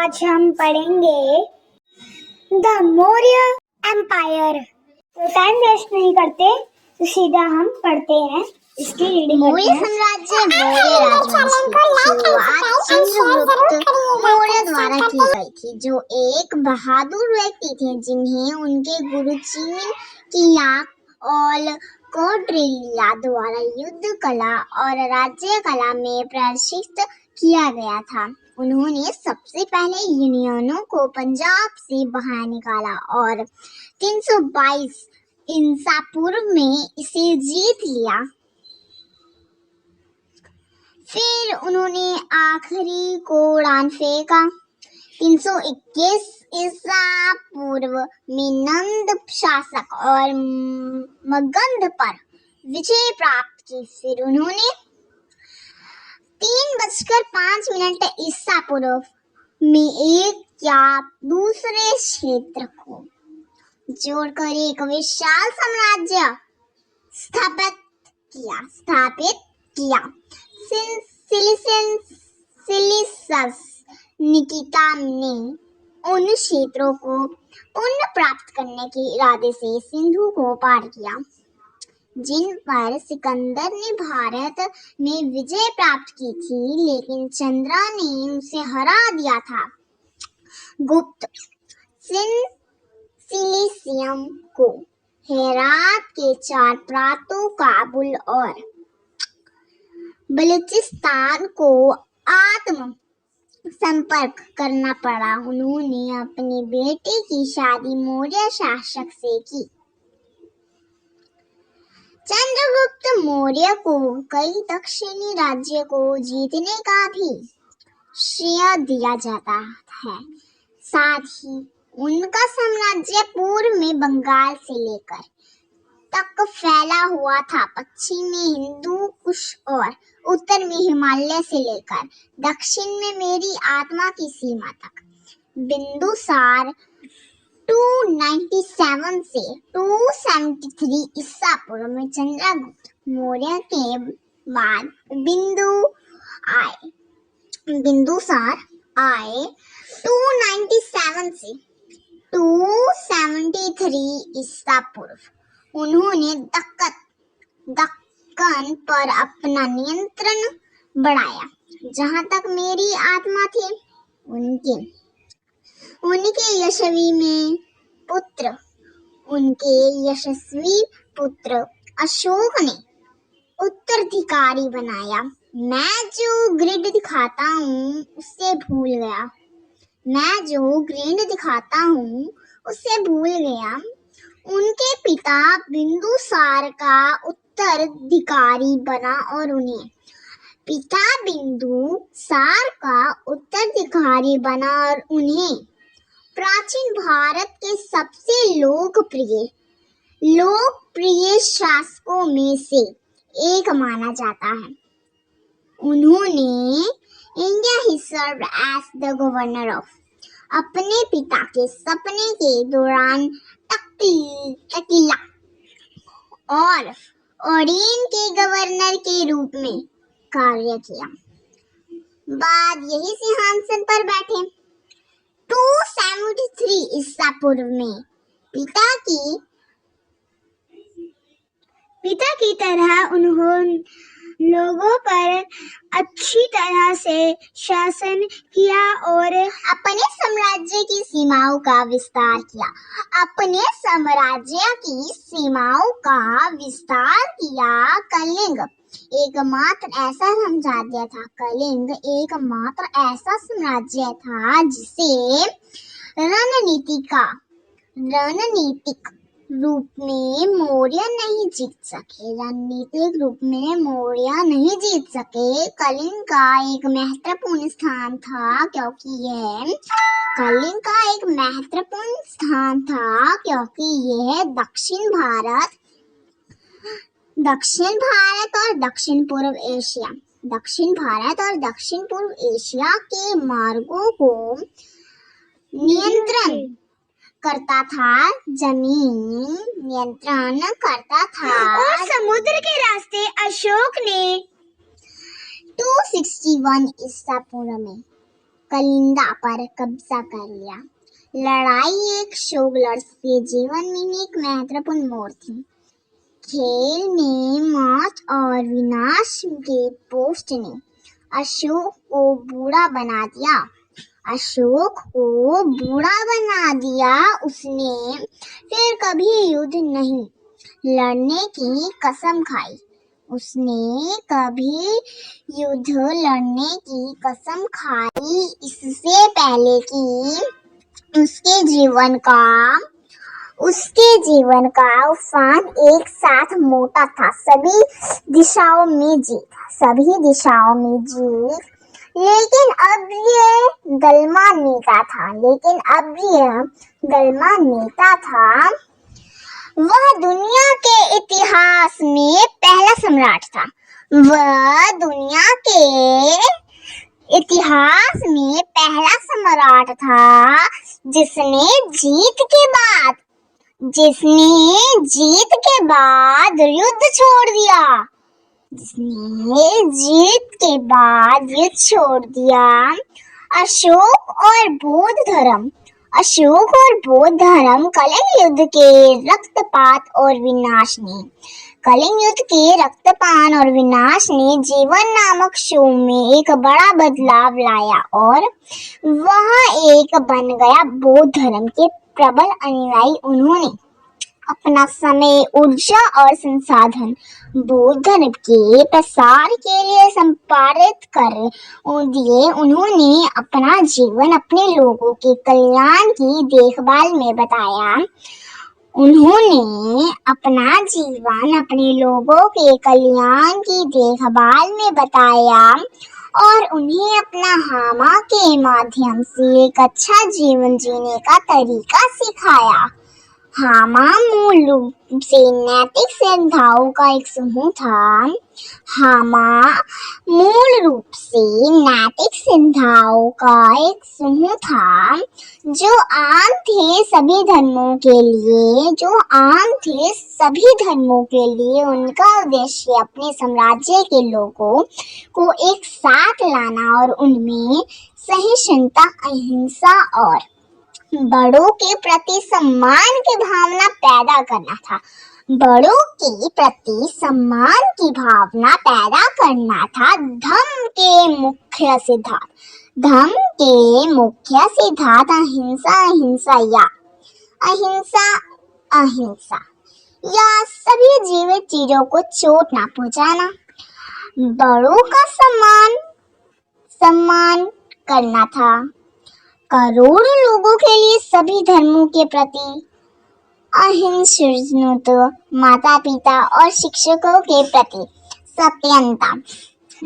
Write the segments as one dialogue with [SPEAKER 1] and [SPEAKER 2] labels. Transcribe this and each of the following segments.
[SPEAKER 1] आज हम पढ़ेंगे द मौर्य एम्पायर। तो टाइम वेस्ट नहीं करते, तो सीधा हम पढ़ते हैं इसकी रीडिंग।
[SPEAKER 2] मौर्य साम्राज्य मौर्य राजवंश की शुरुआत चंद्रगुप्त मौर्य द्वारा की गई थी, जो एक बहादुर व्यक्ति थे जिन्हें उनके गुरु चीन किया और कौटिल्य द्वारा युद्ध कला और राज्य कला में प्रशिक्षित किया गया था। उन्होंने सबसे पहले यूनानियों को पंजाब से बाहर निकाला और 322 ईसा पूर्व में इसे जीत लिया। फिर उन्होंने आखिरी को उड़ान फेंका। 321 ईसा पूर्व में नंद शासक और मगध पर विजय प्राप्त की। फिर उन्होंने 3:05 ईसा पूर्व में एक या दूसरे क्षेत्र को जोड़कर एक विशाल साम्राज्य स्थापित किया। सिलिसस निकिता ने उन क्षेत्रों को पुनः प्राप्त करने के इरादे से सिंधु को पार किया, जिन पर सिकंदर ने भारत में विजय प्राप्त की थी, लेकिन चंद्र ने उसे हरा दिया था। गुप्त सिलिसियम को हेरात के 4 प्रांतों काबुल और बलूचिस्तान को आत्म संपर्क करना पड़ा। उन्होंने अपनी बेटी की शादी मौर्य शासक से की। चंद्रगुप्त मौर्य को कई दक्षिणी राज्य को जीतने का भी श्रेय दिया जाता है। साथ ही उनका साम्राज्य पूर्व में बंगाल से लेकर तक फैला हुआ था, पश्चिम में हिंदू कुश और उत्तर में हिमालय से लेकर दक्षिण में मेरी आत्मा की सीमा तक। बिंदुसार 297 से 273 ईसा पूर्व में चंद्रगुप्त मौर्य के बाद बिंदुसार आए। 297 से 273 ईसा पूर्व उन्होंने दक्कन पर अपना नियंत्रण बढ़ाया। जहां तक मेरी आत्मा थी, उनके यशस्वी पुत्र अशोक ने उत्तराधिकारी बनाया। मैं जो ग्रिड दिखाता हूँ उससे भूल गया। उनके पिता बिंदुसार का उत्तराधिकारी बना और उन्हें प्राचीन भारत के सबसे लोकप्रिय शासकों में से एक माना जाता है। उन्होंने India he served as the governor of अपने पिता के सपने के दौरान टकीला और ओडिन के गवर्नर के रूप में कार्य किया। बाद यही सिंहासन पर बैठे। 273 ईसा पूर्व में पिता की तरह उन्होंने लोगों पर अच्छी तरह से शासन किया और अपने साम्राज्य की सीमाओं का विस्तार कलिंग एकमात्र ऐसा साम्राज्य था जिसे रणनीतिक रूप में मौर्य नहीं जीत सके। कलिंग का एक महत्वपूर्ण स्थान था क्योंकि यह दक्षिण भारत और दक्षिण पूर्व एशिया के मार्गों को नियंत्रण करता था और समुद्र के रास्ते अशोक ने 261 ईसा पूर्व में कलिंगा पर कब्जा कर लिया। लड़ाई एक शोगलर्स के जीवन में एक महत्वपूर्ण मोड़ थी। खेल में मौत और विनाश के पोस्ट ने अशोक को बूढ़ा बना दिया। उसने फिर कभी युद्ध नहीं लड़ने की कसम खाई। इससे पहले कि उसके जीवन का उफान एक साथ मोटा था। सभी दिशाओं में जीत। लेकिन अब ये गलमा नेता था। वह दुनिया के इतिहास में पहला सम्राट था जिसने जीत के बाद युद्ध छोड़ दिया। अशोक और बौद्ध धर्म कलिंग युद्ध के रक्तपात और विनाश ने जीवन नामक शो में एक बड़ा बदलाव लाया और वह एक बन गया बौद्ध धर्म के प्रबल अनुयायी। उन्होंने अपना समय, ऊर्जा और संसाधन बौद्ध धर्म के प्रसार के लिए संपादित कर दिए। उन्होंने अपना जीवन अपने लोगों के कल्याण की देखभाल में बताया और उन्हें अपना हामा के माध्यम से एक अच्छा जीवन जीने का तरीका सिखाया। हामा मूल रूप से नैतिक सिद्धांतों का एक समूह था जो आम थे सभी धर्मों के लिए। उनका उद्देश्य अपने साम्राज्य के लोगों को एक साथ लाना और उनमें सहिष्णुता, अहिंसा और बड़ों के प्रति सम्मान की भावना पैदा करना था। धम्म के मुख्य सिद्धांत अहिंसा या सभी जीवित चीजों को चोट न पहुंचाना, बड़ों का सम्मान करना था। करोड़ों लोगों के लिए सभी धर्मों के प्रति अहिंसुता, माता पिता और शिक्षकों के प्रति सत्यनिष्ठा,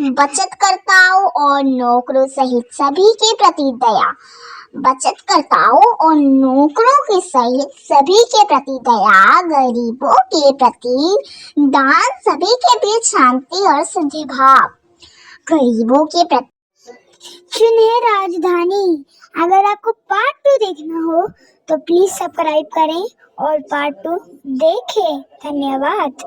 [SPEAKER 2] बचतकर्ताओं और नौकरों सहित सभी के प्रति दया, गरीबों के प्रति दान, सभी के बीच शांति और सद्भाव, गरीबों के प्रति
[SPEAKER 1] सुनहरी राजधानी। अगर आपको पार्ट 2 देखना हो तो प्लीज सब्सक्राइब करें और पार्ट 2 देखें। धन्यवाद।